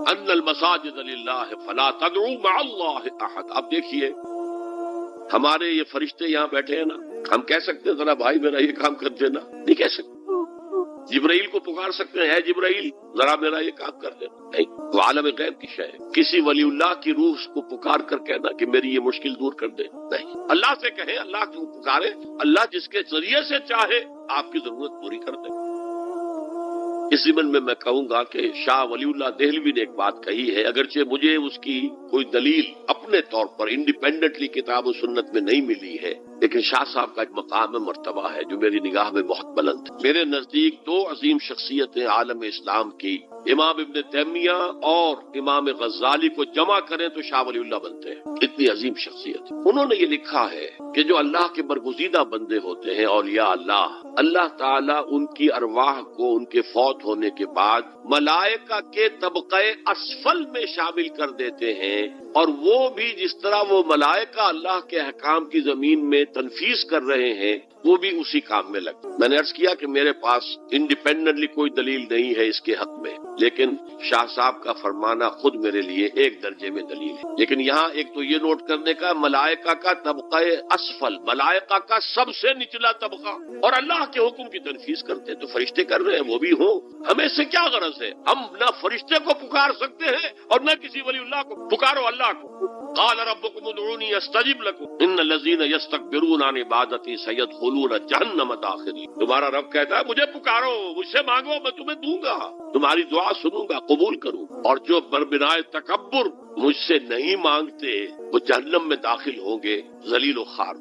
ان المساجد للہ فلا تدعوا مع اللہ احد. اب دیکھیے ہمارے یہ فرشتے یہاں بیٹھے ہیں نا، ہم کہہ سکتے ہیں ذرا بھائی میرا یہ کام کر دینا؟ نہیں کہہ سکتے. جبرائیل کو پکار سکتے ہیں، اے جبرائیل ذرا میرا یہ کام کر دینا؟ نہیں. وہ عالم غیب کی شے ہے. کسی ولی اللہ کی روح کو پکار کر کہنا کہ میری یہ مشکل دور کر دے؟ نہیں. اللہ سے کہیں، اللہ کو پکارے، اللہ جس کے ذریعے سے چاہے آپ کی ضرورت پوری کر دے. اس ضمن میں میں کہوں گا کہ شاہ ولی اللہ دہلوی نے ایک بات کہی ہے، اگرچہ مجھے اس کی کوئی دلیل اپنے طور پر انڈیپینڈنٹلی کتاب و سنت میں نہیں ملی ہے، لیکن شاہ صاحب کا ایک مقام مرتبہ ہے جو میری نگاہ میں بہت بلند ہے. میرے نزدیک دو عظیم شخصیتیں عالم اسلام کی، امام ابن تیمیہ اور امام غزالی کو جمع کریں تو شاہ ولی اللہ بنتے ہیں. اتنی عظیم شخصیت. انہوں نے یہ لکھا ہے کہ جو اللہ کے برگزیدہ بندے ہوتے ہیں اولیاء اللہ، اللہ تعالیٰ ان کی ارواح کو ان کے فوت ہونے کے بعد ملائکہ کے طبقہ اسفل میں شامل کر دیتے ہیں، اور وہ بھی جس طرح وہ ملائکہ اللہ کے احکام کی زمین میں تنفیذ کر رہے ہیں وہ بھی اسی کام میں لگتے. میں نے عرض کیا کہ میرے پاس انڈیپینڈنٹلی کوئی دلیل نہیں ہے اس کے حق میں، لیکن شاہ صاحب کا فرمانا خود میرے لیے ایک درجے میں دلیل ہے. لیکن یہاں ایک تو یہ نوٹ کرنے کا، ملائکہ کا طبقہ اسفل، ملائکہ کا سب سے نچلا طبقہ، اور اللہ کے حکم کی تنفیذ کرتے ہیں تو فرشتے کر رہے ہیں وہ بھی ہوں. ہمیں سے کیا غرض ہے؟ ہم نہ فرشتے کو پکار سکتے ہیں اور نہ کسی ولی اللہ کو. پکارو اللہ کو. قال ربکم ادعونی استجب لکم ان الذین یستکبرون عن عبادتی سیدخلون جہنم داخرین. تمہارا رب کہتا ہے مجھے پکارو، مجھ سے مانگو، میں تمہیں دوں گا، تمہاری دعا سنوں گا، قبول کروں. اور جو بربنائے تکبر مجھ سے نہیں مانگتے وہ جہنم میں داخل ہوں گے ذلیل و خوار.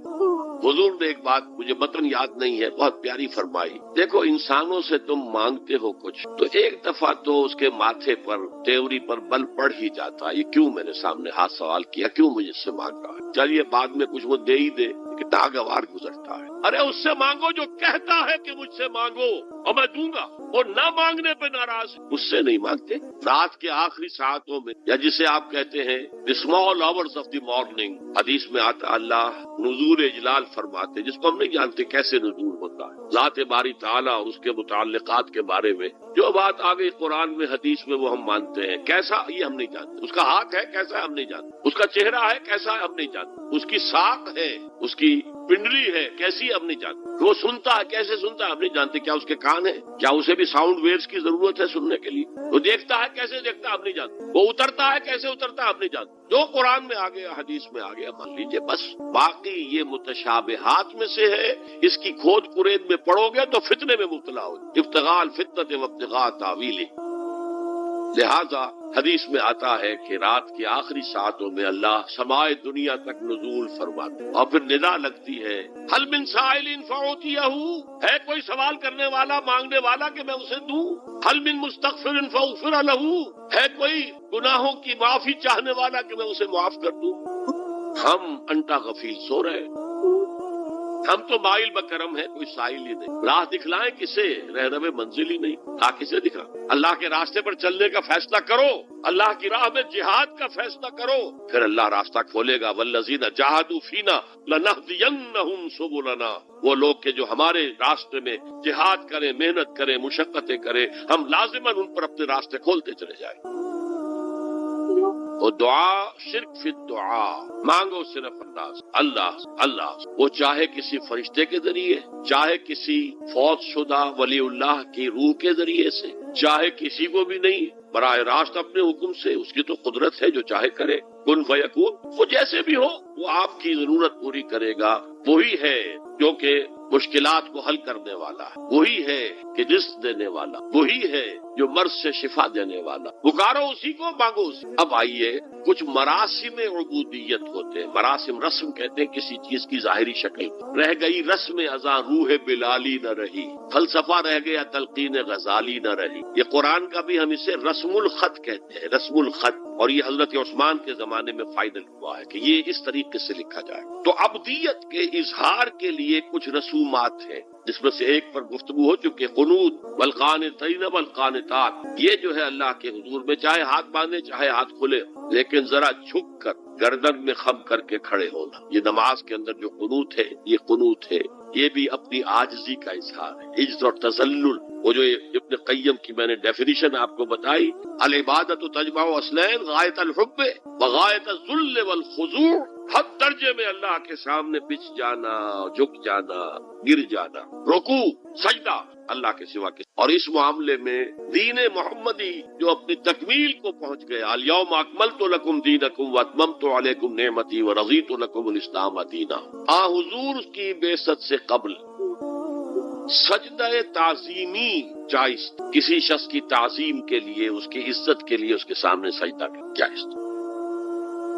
حضور نے ایک بات مجھے متن یاد نہیں ہے بہت پیاری فرمائی. دیکھو انسانوں سے تم مانگتے ہو کچھ تو ایک دفعہ تو اس کے ماتھے پر تیوری پر بل پڑ ہی جاتا ہے، یہ کیوں میرے سامنے ہاتھ سوال کیا، کیوں مجھے سے مانگ رہا ہے، چلیے بعد میں کچھ وہ دے ہی دے، کہ ناگوار گزرتا ہے. ارے اس سے مانگو جو کہتا ہے کہ مجھ سے مانگو اور میں دوں گا، اور نہ مانگنے پہ ناراض. اس سے نہیں مانگتے. رات کے آخری ساعتوں میں، یا جسے آپ کہتے ہیں the small hours of the morning، حدیث میں آتا اللہ نزول اجلال فرماتے جس کو ہم نہیں جانتے کیسے نزول ہوتا ہے. ذات باری تعالیٰ اور اس کے متعلقات کے بارے میں جو بات آ گئی قرآن میں حدیث میں وہ ہم مانتے ہیں. کیسا یہ ہم نہیں جانتے. اس کا ہاتھ ہے کیسا ہم نہیں جانتے. اس کا چہرہ ہے کیسا ہم نہیں جانتے. اس کی ساق ہے، اس کی پنڈلی ہے کیسی ہم نہیں جانتے. وہ سنتا ہے کیسے سنتا ہے ہم نہیں جانتے. کیا اس کے کان ہیں؟ کیا اسے بھی ساؤنڈ ویوز کی ضرورت ہے سننے کے لیے؟ وہ دیکھتا ہے کیسے دیکھتا ہے ہم نہیں جانتے. وہ اترتا ہے کیسے اترتا ہے ہم نہیں جانتے. جو قرآن میں آ گیا حدیث میں آ گیا مان لیجئے بس. باقی یہ متشابہات میں سے ہے، اس کی کھود کرید میں پڑو گے تو فتنے میں مبتلا ہو. ابتغاء الفتنة وابتغاء تاویلہ. لہذا حدیث میں آتا ہے کہ رات کی آخری ساعتوں میں اللہ سمائے دنیا تک نزول فرماتے اور پھر ندا لگتی ہے حل من سائل فاعطیہ، ہے کوئی سوال کرنے والا مانگنے والا کہ میں اسے دوں. حل من مستغفر فاغفر لہ، ہے کوئی گناہوں کی معافی چاہنے والا کہ میں اسے معاف کر دوں. ہم انٹا غفیل سو رہے. ہم تو مائل بکرم ہے، کوئی سائل ہی نہیں. راہ دکھلائیں کسے؟ رہنمے منزل ہی نہیں. راہ کسے دکھا؟ اللہ کے راستے پر چلنے کا فیصلہ کرو، اللہ کی راہ میں جہاد کا فیصلہ کرو، پھر اللہ راستہ کھولے گا. والذین جاہدوا فینا لنہدینہم سبلنا. وہ لوگ کہ جو ہمارے راستے میں جہاد کریں، محنت کریں، مشقتیں کریں، ہم لازماً ان پر اپنے راستے کھولتے چلے جائیں. وہ دعا شرک فی الدعا، مانگو صرف اللہ. وہ چاہے کسی فرشتے کے ذریعے، چاہے کسی فوت شدہ ولی اللہ کی روح کے ذریعے سے، چاہے کسی کو بھی نہیں، براہ راست اپنے حکم سے. اس کی تو قدرت ہے جو چاہے کرے. کن فیکون. وہ جیسے بھی ہو وہ آپ کی ضرورت پوری کرے گا. وہی ہے جو کہ مشکلات کو حل کرنے والا ہے، وہی ہے کہ رزق دینے والا، وہی ہے جو مرض سے شفا دینے والا. پکارو اسی کو، مانگو اسی. اب آئیے کچھ مراسم عبودیت ہوتے ہیں. مراسم رسم کہتے ہیں کسی چیز کی ظاہری شکل. رہ گئی رسم ازاں روح بلالی نہ رہی، فلسفہ رہ گیا تلقین غزالی نہ رہی. یہ قرآن کا بھی ہم اسے رسم الخط کہتے ہیں، رسم الخط. اور یہ حضرت عثمان کے زمانے میں فائنل ہوا ہے کہ یہ اس طریقے سے لکھا جائے. تو عبدیت کے اظہار کے لیے کچھ رسومات ہیں جس میں سے ایک پر گفتگو ہو چکی. قنوت والقانتین والقانتات، یہ جو ہے اللہ کے حضور میں چاہے ہاتھ باندھے چاہے ہاتھ کھلے، لیکن ذرا جھک کر گردن میں خم کر کے کھڑے ہونا. یہ نماز کے اندر جو قنوت ہے یہ قنوت ہے، یہ بھی اپنی عاجزی کا اظہار ہے. عجز اور تذلل وہ جو ابن قیم کی میں نے ڈیفینیشن آپ کو بتائی، العبادت تجمع اصلین غایت الحب وغایت الذل والخضوع، حد درجے میں اللہ کے سامنے بچ جانا، جھک جانا، گر جانا، رکوع، سجدہ اللہ کے سوا کے، اور اس معاملے میں دین محمدی جو اپنی تکمیل کو پہنچ گیا، الیوم اکملت لکم دینکم واتممت علیکم نعمتی ورضیت لکم الاسلام دینا، حضور کی بعثت سے قبل سجدہ تعظیمی جائز، کسی شخص کی تعظیم کے لیے، اس کی عزت کے لیے اس کے سامنے سجدہ جائز۔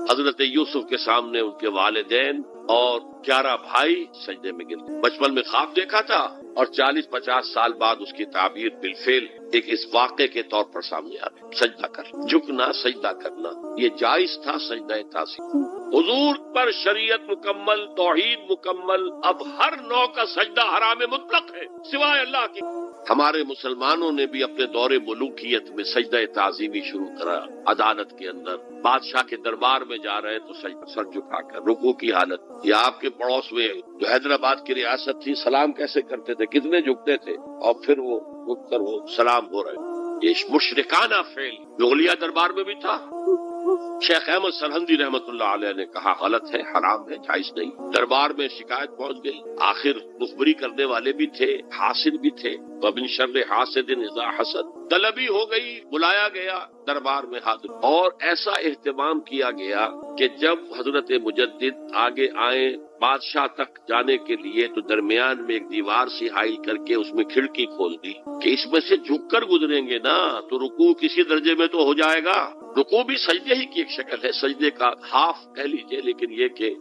حضرت یوسف کے سامنے ان کے والدین اور 11 بھائی سجدے میں گر گئے۔ بچپن میں خواب دیکھا تھا اور 40-50 سال بعد اس کی تعبیر بالفعل ایک اس واقعے کے طور پر سامنے آ گئی۔ سجدہ کرنا، جھکنا، سجدہ کرنا، یہ جائز تھا سجدہ تعظیم۔ حضور پر شریعت مکمل، توحید مکمل، اب ہر نوع کا سجدہ حرام مطلق ہے سوائے اللہ کی۔ ہمارے مسلمانوں نے بھی اپنے دور ملوکیت میں سجدہ تعظیمی شروع کرا، عدالت کے اندر بادشاہ کے دربار میں جا رہے تو سر جھکا کر رکوع کی حالت، یا آپ کے پڑوس میں جو حیدرآباد کی ریاست تھی سلام کیسے کرتے تھے، کتنے جھکتے تھے، اور پھر وہ رک کر وہ سلام ہو رہے۔ یہ مشرکانہ فعل مغلیہ دربار میں بھی تھا۔ شیخ احمد سرہندی رحمت اللہ علیہ نے کہا غلط ہے، حرام ہے، جائز نہیں۔ دربار میں شکایت پہنچ گئی، آخر مخبری کرنے والے بھی تھے، حاسد بھی تھے، وَمِن شَرِّ حَاسِدٍ إِذَا حَسَدَ، طلبی ہو گئی، بلایا گیا دربار میں حاضر، اور ایسا اہتمام کیا گیا کہ جب حضرت مجدد آگے آئے بادشاہ تک جانے کے لیے تو درمیان میں ایک دیوار سی حائل کر کے اس میں کھڑکی کھول دی کہ اس میں سے جھک کر گزریں گے نا تو رکوع کسی درجے میں تو ہو جائے گا۔ رکوع بھی سجدے ہی کی ایک شکل ہے، سجدے کا ہاف کہہ لیجئے، لیکن یہ کہ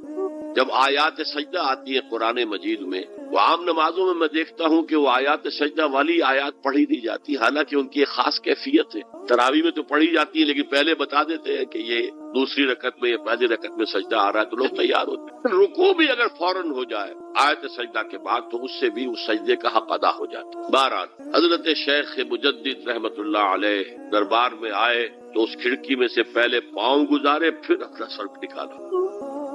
جب آیات سجدہ آتی ہے قرآن مجید میں، وہ عام نمازوں میں دیکھتا ہوں کہ وہ آیات سجدہ والی آیات پڑھی دی جاتی، حالانکہ ان کی ایک خاص کیفیت ہے۔ تراویح میں تو پڑھی جاتی ہے لیکن پہلے بتا دیتے ہیں کہ یہ دوسری رکعت میں یا پہلی رکعت میں سجدہ آ رہا ہے تو لوگ تیار ہوتے ہیں۔ رکوع بھی اگر فوراً ہو جائے آیت سجدہ کے بعد تو اس سے بھی اس سجدے کا حق ادا ہو جاتا ہے۔ بہرحال حضرت شیخ مجدد رحمت اللہ علیہ دربار میں آئے تو اس کھڑکی میں سے پہلے پاؤں گزارے، پھر اپنا سر نکالا،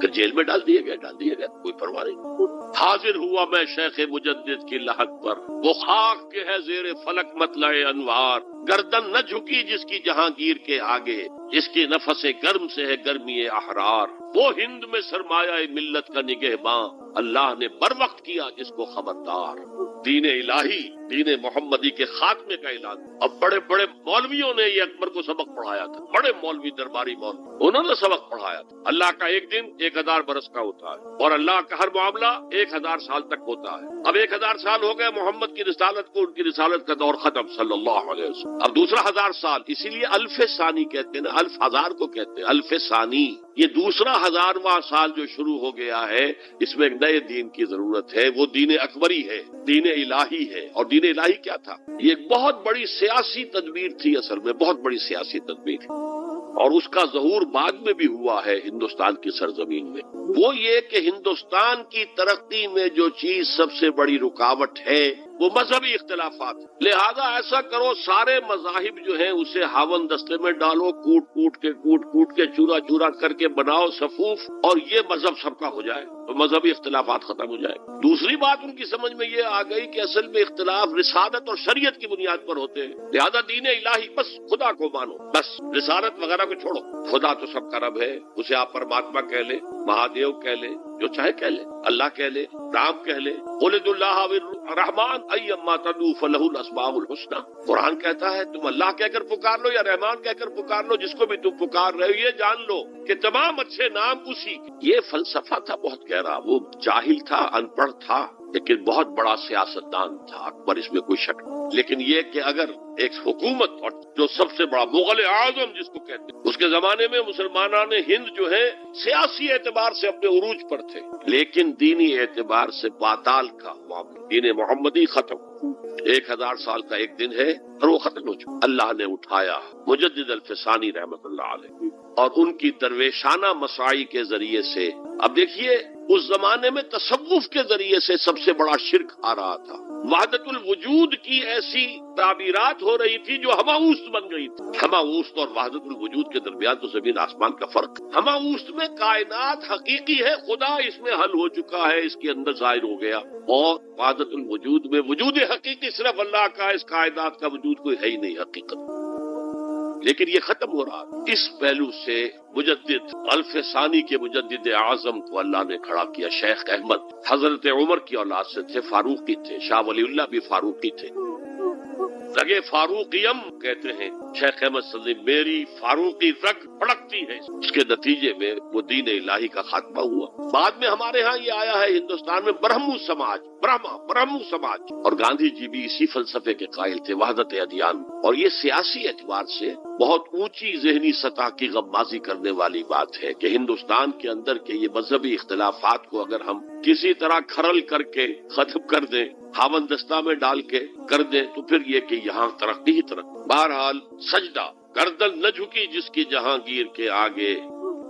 کہ جیل میں ڈال دیا گیا، کوئی پرواہ نہیں۔ حاضر ہوا میں شیخ مجدد کی لحد پر، وہ خاک کے ہے زیر فلک مطلع انوار، گردن نہ جھکی جس کی جہانگیر کے آگے، جس کی نفس گرم سے ہے گرمی احرار، وہ ہند میں سرمایہ ملت کا نگہباں، اللہ نے بر وقت کیا جس کو خبردار۔ دین الہی، دین محمدی کے خاتمے کا اعلان۔ اب بڑے بڑے مولویوں نے یہ اکبر کو سبق پڑھایا تھا، بڑے مولوی درباری مولوی، انہوں نے سبق پڑھایا تھا۔ اللہ کا ایک دن 1000 برس کا ہوتا ہے اور اللہ کا ہر معاملہ 1000 سال تک ہوتا ہے۔ اب 1000 سال ہو گئے محمد کی رسالت کو، ان کی رسالت کا دور ختم صلی اللہ علیہ وسلم۔ اب دوسرا 1000 سال، اسی لیے الف ثانی کہتے ہیں نا، الف ہزار کو کہتے ہیں الف ثانی۔ یہ دوسرا 1000واں سال جو شروع ہو گیا ہے، اس میں ایک نئے دین کی ضرورت ہے، وہ دین اکبری ہے، دین الہی ہے۔ اور دین الہی کیا تھا؟ یہ ایک بہت بڑی سیاسی تدبیر تھی، اصل میں بہت بڑی سیاسی تدبیر، اور اس کا ظہور بعد میں بھی ہوا ہے ہندوستان کی سرزمین میں۔ وہ یہ کہ ہندوستان کی ترقی میں جو چیز سب سے بڑی رکاوٹ ہے وہ مذہبی اختلافات، لہذا ایسا کرو سارے مذاہب جو ہیں اسے ہاون دستے میں ڈالو، کوٹ کوٹ کے چورا چورا کر کے بناؤ صفوف، اور یہ مذہب سب کا ہو جائے تو مذہبی اختلافات ختم ہو جائے۔ دوسری بات ان کی سمجھ میں یہ آ گئی کہ اصل میں اختلاف رسالت اور شریعت کی بنیاد پر ہوتے ہیں، لہذا دین الہی بس خدا کو مانو، بس رسالت وغیرہ کو چھوڑو، خدا تو سب کا رب ہے، اسے آپ پرماتما کہہ لیں، مہادیو کہہ لیں، جو چاہے کہہ لیں، اللہ کہہ لیں، رام کہہ لیں، قل ادعوا اللہ والرحمن ایما تدعوا فلہ الاسماء الحسنی۔ قرآن کہتا ہے تم اللہ کہہ کر پکار لو یا رحمان کہہ کر پکار لو، جس کو بھی تم پکار رہے ہو یہ جان لو کہ تمام اچھے نام اسی کے۔ یہ فلسفہ تھا بہت گہرا، وہ جاہل تھا، ان پڑھ تھا، لیکن بہت بڑا سیاستدان تھا اکبر، اس میں کوئی شک نہیں۔ لیکن یہ کہ اگر ایک حکومت، اور جو سب سے بڑا مغل اعظم جس کو کہتے ہیں، اس کے زمانے میں مسلمانان ہند جو ہے سیاسی اعتبار سے اپنے عروج پر تھے، لیکن دینی اعتبار سے پاتال کا معاملہ، دین محمدی ختم۔ 1000 سال کا ایک دن ہے اور وہ ختم ہو چکا۔ اللہ نے اٹھایا مجدد الفسانی رحمت اللہ علیہ اور ان کی درویشانہ مساعی کے ذریعے سے۔ اب دیکھیے اس زمانے میں تصوف کے ذریعے سے سب سے بڑا شرک آ رہا تھا، وحدت الوجود کی ایسی تعبیرات ہو رہی تھی جو ہماوست بن گئی تھی. ہماوست اور وحدت الوجود کے درمیان تو زمین آسمان کا فرق. ہماوست میں کائنات حقیقی ہے، خدا اس میں حل ہو چکا ہے، اس کے اندر ظاہر ہو گیا. اور وحدت الوجود میں وجود حقیقی صرف اللہ کا، اس کائنات کا وجود کوئی ہے ہی نہیں حقیقت. لیکن یہ ختم ہو رہا ہے. اس پہلو سے مجدد الف ثانی کے مجدد اعظم کو اللہ نے کھڑا کیا. شیخ احمد حضرت عمر کی اولاد سے تھے، فاروقی تھے. شاہ ولی اللہ بھی فاروقی تھے. رگے فاروقیم کہتے ہیں شیخ احمد صدی، میری فاروقی رگ بھڑکتی ہے. اس کے نتیجے میں وہ دین الہی کا خاتمہ ہوا. بعد میں ہمارے ہاں یہ آیا ہے ہندوستان میں برہمو سماج، برہمو سماج. اور گاندھی جی بھی اسی فلسفے کے قائل تھے، وحدت ادیان. اور یہ سیاسی اعتبار سے بہت اونچی ذہنی سطح کی غمازی کرنے والی بات ہے کہ ہندوستان کے اندر کے یہ مذہبی اختلافات کو اگر ہم کسی طرح کھرل کر کے ختم کر دیں، ہاون دستہ میں ڈال کے کر دیں، تو پھر یہ کہ یہاں ترقی ہی ترقی. بہرحال سجدہ گردن نہ جھکی جس کی جہانگیر کے آگے،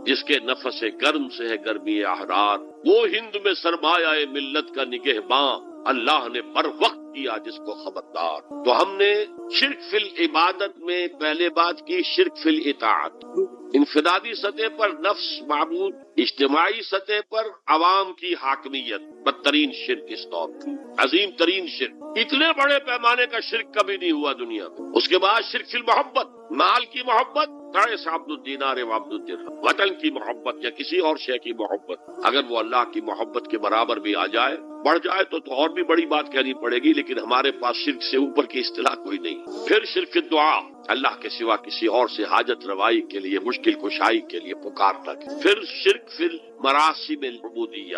جس کے نفس گرم سے ہے گرمی احرار. وہ ہند میں سرمایہ ملت کا نگہباں، اللہ نے بر وقت کیا جس کو خبردار. تو ہم نے شرک فی العبادت میں پہلے بات کی، شرک فی الاطاعت. انفرادی سطح پر نفس معبود، اجتماعی سطح پر عوام کی حاکمیت. بدترین شرک اس دور کا، عظیم ترین شرک. اتنے بڑے پیمانے کا شرک کبھی نہیں ہوا دنیا میں. اس کے بعد شرک فی المحبت، مال کی محبت، تعس عبد الدینار و عبد الدرہم. وطن کی محبت یا کسی اور شے کی محبت، اگر وہ اللہ کی محبت کے برابر بھی آ جائے، بڑھ جائے تو اور بھی بڑی بات کہنی پڑے گی. لیکن ہمارے پاس شرک سے اوپر کی اصطلاح کوئی نہیں. پھر شرک دعا، اللہ کے سوا کسی اور سے حاجت روائی کے لیے، مشکل کشائی کے لیے پکارنا. پھر شرک فی مراسم العبودیہ،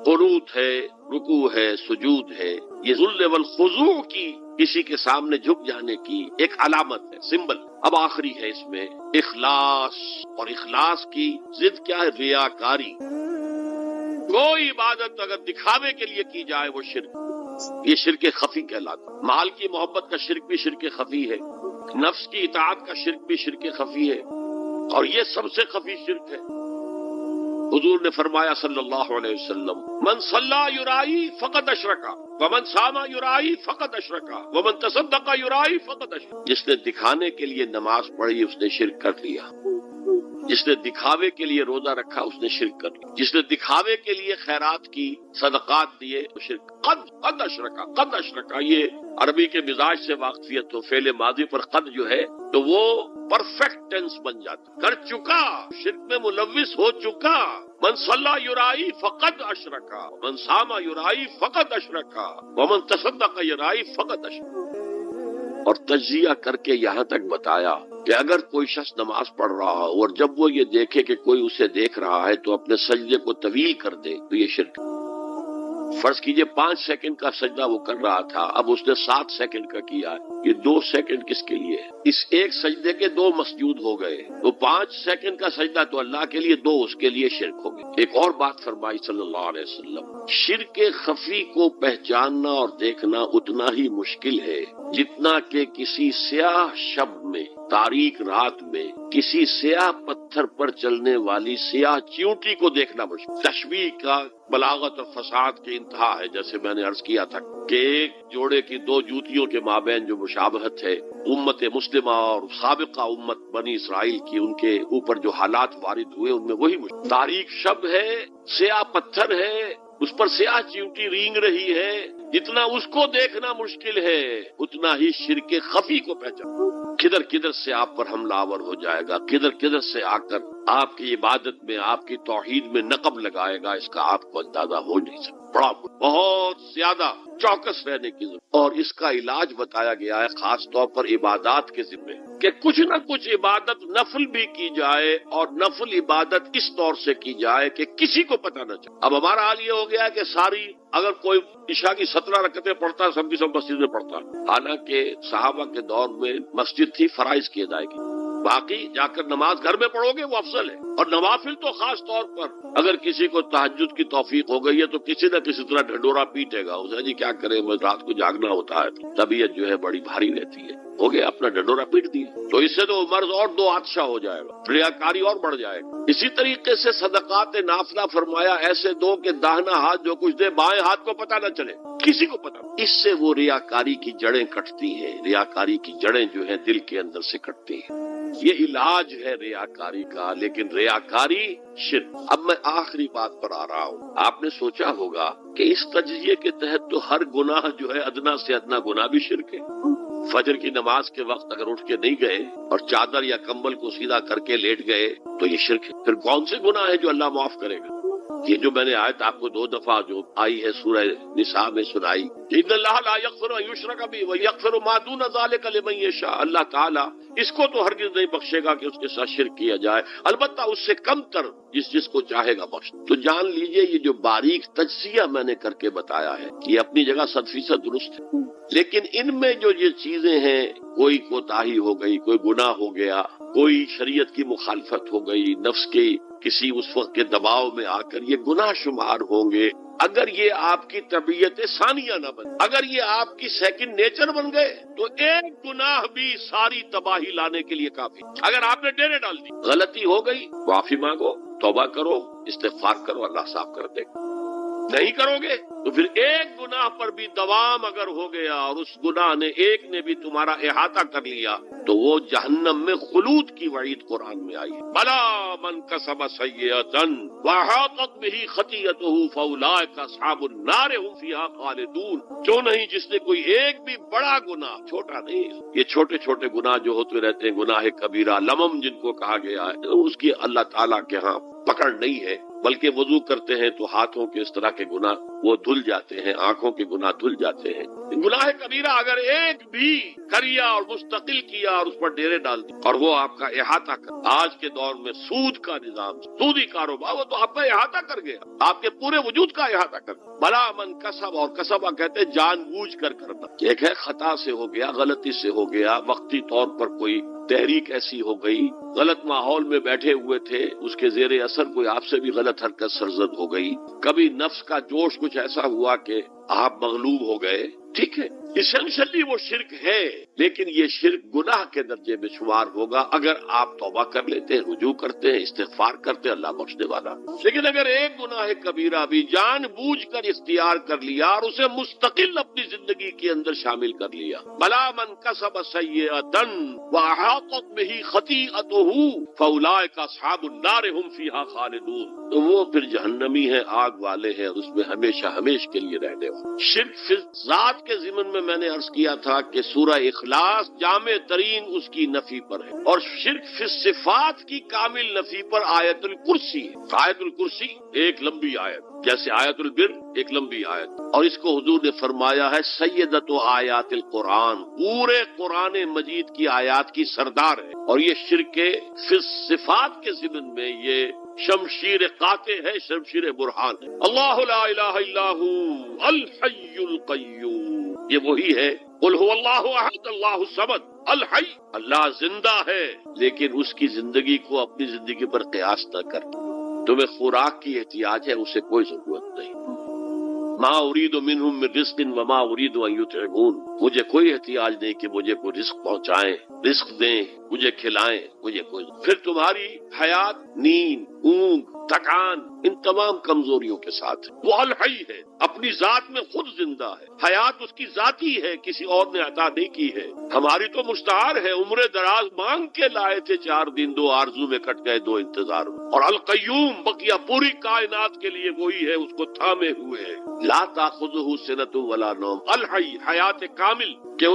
قنوت ہے، رکوع ہے، سجود ہے. یہ ذل والخضوع کی، کسی کے سامنے جھک جانے کی ایک علامت ہے، سمبل. اب آخری ہے اس میں اخلاص. اور اخلاص کی ضد کیا ہے؟ ریاکاری. کوئی عبادت اگر دکھاوے کے لیے کی جائے وہ شرک. یہ شرک خفی کہلاتا. مال کی محبت کا شرک بھی شرک خفی ہے، نفس کی اطاعت کا شرک بھی شرک خفی ہے، اور یہ سب سے خفی شرک ہے. حضور نے فرمایا صلی اللہ علیہ وسلم، من صلی یرائی فقد اشرکا ومن صام یرائی فقد اشرکا ومن تصدق یرائی فقد اشرکا. جس نے دکھانے کے لیے نماز پڑھی اس نے شرک کر لیا. جس نے دکھاوے کے لیے روزہ رکھا اس نے شرک کر لیا. جس نے دکھاوے کے لیے خیرات کی، صدقات دیے، تو شرک. قد اشرکا، قد اشرکا. یہ عربی کے مزاج سے واقفیت ہو، فعل ماضی پر قد جو ہے تو وہ پرفیکٹ ٹینس بن جاتا. کر چکا، شرک میں ملوث ہو چکا. من صلی یرائی فقد اشرکا، من صام یرائی فقد اشرکا، ومن تصدق یرائی فقد اشرکا. اور تجزیہ کر کے یہاں تک بتایا کہ اگر کوئی شخص نماز پڑھ رہا ہو اور جب وہ یہ دیکھے کہ کوئی اسے دیکھ رہا ہے تو اپنے سجدے کو طویل کر دے تو یہ شرک. فرض کیجئے 5 سیکنڈ کا سجدہ وہ کر رہا تھا، اب اس نے 7 سیکنڈ کا کیا ہے. یہ 2 سیکنڈ کس کے لیے ہے؟ اس ایک سجدے کے 2 مسجود ہو گئے. تو 5 سیکنڈ کا سجدہ تو اللہ کے لیے، 2 اس کے لیے شرک ہو گئے. ایک اور بات فرمائی صلی اللہ علیہ وسلم، شرک خفی کو پہچاننا اور دیکھنا اتنا ہی مشکل ہے جتنا کہ کسی سیاہ شب میں، تاریک رات میں، کسی سیاہ پتھر پر چلنے والی سیاہ چیونٹی کو دیکھنا مشکل. تشبیہ کا بلاغت اور فساد کی انتہا ہے. جیسے میں نے عرض کیا تھا کہ ایک جوڑے کی 2 جوتیوں کے مابین جو مشابہت ہے امت مسلمہ اور سابقہ امت بنی اسرائیل کی، ان کے اوپر جو حالات وارد ہوئے ان میں وہی مشکل. تاریک شب ہے، سیاہ پتھر ہے، اس پر سیاہ چیونٹی رینگ رہی ہے. جتنا اس کو دیکھنا مشکل ہے اتنا ہی شرک خفی کو پہچان. کدھر کدھر سے آپ پر حملہ آور ہو جائے گا، کدھر کدھر سے آ کر آپ کی عبادت میں، آپ کی توحید میں نقب لگائے گا، اس کا آپ کو اندازہ ہو نہیں سکتا. بہت زیادہ چوکس رہنے کی ضرورت. اور اس کا علاج بتایا گیا ہے خاص طور پر عبادات کے ذمے، کہ کچھ نہ کچھ عبادت نفل بھی کی جائے، اور نفل عبادت اس طور سے کی جائے کہ کسی کو پتہ نہ چلے. اب ہمارا حال یہ ہو گیا ہے کہ ساری، اگر کوئی عشاء کی 17 رکعتیں پڑھتا ہے، سب کی سب مسجد میں پڑھتا ہے. حالانکہ صحابہ کے دور میں مسجد تھی فرائض کی ادائیگی، باقی جا کر نماز گھر میں پڑھو گے وہ افضل ہے. اور نوافل تو خاص طور پر اگر کسی کو تہجد کی توفیق ہو گئی ہے تو کسی نہ کسی طرح ڈھنڈورا پیٹے گا اسے، جی کیا کرے رات کو جاگنا ہوتا ہے، طبیعت جو ہے بڑی بھاری رہتی ہے، ہو گیا اپنا ڈنڈورا پیٹ دیا، تو اس سے تو مرض اور دو آتشا ہو جائے گا، ریاکاری اور بڑھ جائے گا۔ اسی طریقے سے صدقات نافلہ فرمایا ایسے دو کہ داہنا ہاتھ جو کچھ دے بائیں ہاتھ کو پتہ نہ چلے، کسی کو پتہ نہ، اس سے وہ ریاکاری کی جڑیں کٹتی ہیں، ریاکاری کی جڑیں جو ہیں دل کے اندر سے کٹتی ہیں، یہ علاج ہے ریاکاری کا، لیکن ریاکاری شرک۔ اب میں آخری بات پر آ رہا ہوں، آپ نے سوچا ہوگا کہ اس تجزیے کے تحت تو ہر گناہ جو ہے ادنا سے ادنا گناہ بھی شرک ہے۔ فجر کی نماز کے وقت اگر اٹھ کے نہیں گئے اور چادر یا کمبل کو سیدھا کر کے لیٹ گئے تو یہ شرک ہے۔ پھر کون سے گناہ ہے جو اللہ معاف کرے گا؟ یہ جو میں نے آیت آپ کو 2 دفعہ جو آئی ہے سورہ نساء میں سنائی، ان اللہ لا یغفر ان یشرک بہ ویغفر ما دون ذلک لمن یشاء، اللہ تعالیٰ اس کو تو ہرگز نہیں بخشے گا کہ اس کے ساتھ شرک کیا جائے، البتہ اس سے کم تر جس کو چاہے گا بخش۔ تو جان لیجئے یہ جو باریک تجزیہ میں نے کر کے بتایا ہے یہ اپنی جگہ 100% درست ہے، لیکن ان میں جو یہ چیزیں ہیں، کوئی کوتاہی ہو گئی، کوئی گناہ ہو گیا، کوئی شریعت کی مخالفت ہو گئی، نفس کے کسی اس وقت کے دباؤ میں آ کر یہ گناہ شمار ہوں گے۔ اگر یہ آپ کی طبیعت ثانیہ نہ بن، اگر یہ آپ کی سیکنڈ نیچر بن گئے تو ایک گناہ بھی ساری تباہی لانے کے لیے کافی۔ اگر آپ نے ڈیرے ڈال دی، غلطی ہو گئی، معافی مانگو، توبہ کرو، استغفار کرو، اللہ صاف کر دے گا۔ نہیں کرو گے تو پھر ایک گناہ پر بھی دوام اگر ہو گیا اور اس گناہ نے ایک نے بھی تمہارا احاطہ کر لیا تو وہ جہنم میں خلود کی وعید قرآن میں آئی ہے۔ بلا من کسب سیئۃ واحاطت بہ خطیئتہ فاولئک اصحاب النار هم فیہا خالدون، جو نہیں جس نے کوئی ایک بھی بڑا گناہ، چھوٹا نہیں، یہ چھوٹے چھوٹے گناہ جو ہوتے رہتے ہیں، گناہ کبیرہ لمم جن کو کہا گیا ہے، اس کی اللہ تعالیٰ کے ہاں پکڑ نہیں ہے، بلکہ وضو کرتے ہیں تو ہاتھوں کے اس طرح کے گناہ وہ دھل جاتے ہیں، آنکھوں کے گناہ دھل جاتے ہیں۔ گناہ کبیرہ اگر ایک بھی کریا اور مستقل کیا اور اس پر ڈیرے ڈال دی اور وہ آپ کا احاطہ کر، آج کے دور میں سود کا نظام، سودی کاروبار، وہ تو آپ کا احاطہ کر گیا، آپ کے پورے وجود کا احاطہ کر گیا۔ بلا من کسب، اور کسبہ کہتے ہیں جان بوجھ کر کرنا، ایک ہے خطا سے ہو گیا، غلطی سے ہو گیا، وقتی طور پر کوئی تحریک ایسی ہو گئی، غلط ماحول میں بیٹھے ہوئے تھے، اس کے زیر اثر کوئی آپ سے بھی غلط حرکت سرزد ہو گئی، کبھی نفس کا جوش کچھ ایسا ہوا کہ آپ مغلوب ہو گئے، ٹھیک ہے، اسینشلی وہ شرک ہے، لیکن یہ شرک گناہ کے درجے میں شمار ہوگا اگر آپ توبہ کر لیتے ہیں، رجوع کرتے ہیں، استغفار کرتے ہیں، اللہ بخشنے والا۔ لیکن اگر ایک گناہ کبیرہ بھی جان بوجھ کر اختیار کر لیا اور اسے مستقل اپنی زندگی کے اندر شامل کر لیا، بلا من کسب سیئۃ واحاطت بہ خطیئتہ فاولئک اصحاب النار هم فیہا خالدون، تو وہ پھر جہنمی ہیں، آگ والے ہیں، اور اس میں ہمیشہ ہمیشہ کے لیے رہنے والے۔ شرک فی ذات کے ضمن میں نے عرض کیا تھا کہ سورہ اخلاص جامع ترین اس کی نفی پر ہے، اور شرک فی صفات کی کامل نفی پر آیت الکرسی ہے۔ آیت الکرسی ایک لمبی آیت، جیسے آیت البر ایک لمبی آیت، اور اس کو حضور نے فرمایا ہے سیدۃ آیات القرآن، پورے قرآن مجید کی آیات کی سردار ہے، اور یہ شرک فی صفات کے ضمن میں یہ شمشیر قاطع ہے، شمشیر برہان ہے۔ اللہ لا الہ الا ہو الحی القیوم، یہ وہی ہے، قل هو اللہ احد اللہ الصمد الحی، اللہ زندہ ہے، لیکن اس کی زندگی کو اپنی زندگی پر قیاس نہ کر، تمہیں خوراک کی احتیاج ہے، اسے کوئی ضرورت نہیں۔ ما اريد منهم من رزق وما اريد ان يطعمون، مجھے کوئی احتیاج نہیں کہ مجھے کوئی رزق پہنچائیں، رزق دیں، مجھے کھلائیں، مجھے کوئی۔ پھر تمہاری حیات، نیند، اونگ، تھکان، ان تمام کمزوریوں کے ساتھ وہ الحی ہے، اپنی ذات میں خود زندہ ہے، حیات اس کی ذاتی ہے، کسی اور نے عطا نہیں کی ہے۔ ہماری تو مستعار ہے، عمر دراز مانگ کے لائے تھے، 4 دن 2 آرزو میں کٹ گئے، 2 انتظار میں۔ اور القیوم بقیہ پوری کائنات کے لیے وہی ہے، اس کو تھامے ہوئے ہے، لا تاخذہ سنۃ ولا نوم، الحی، حیات کامل کہ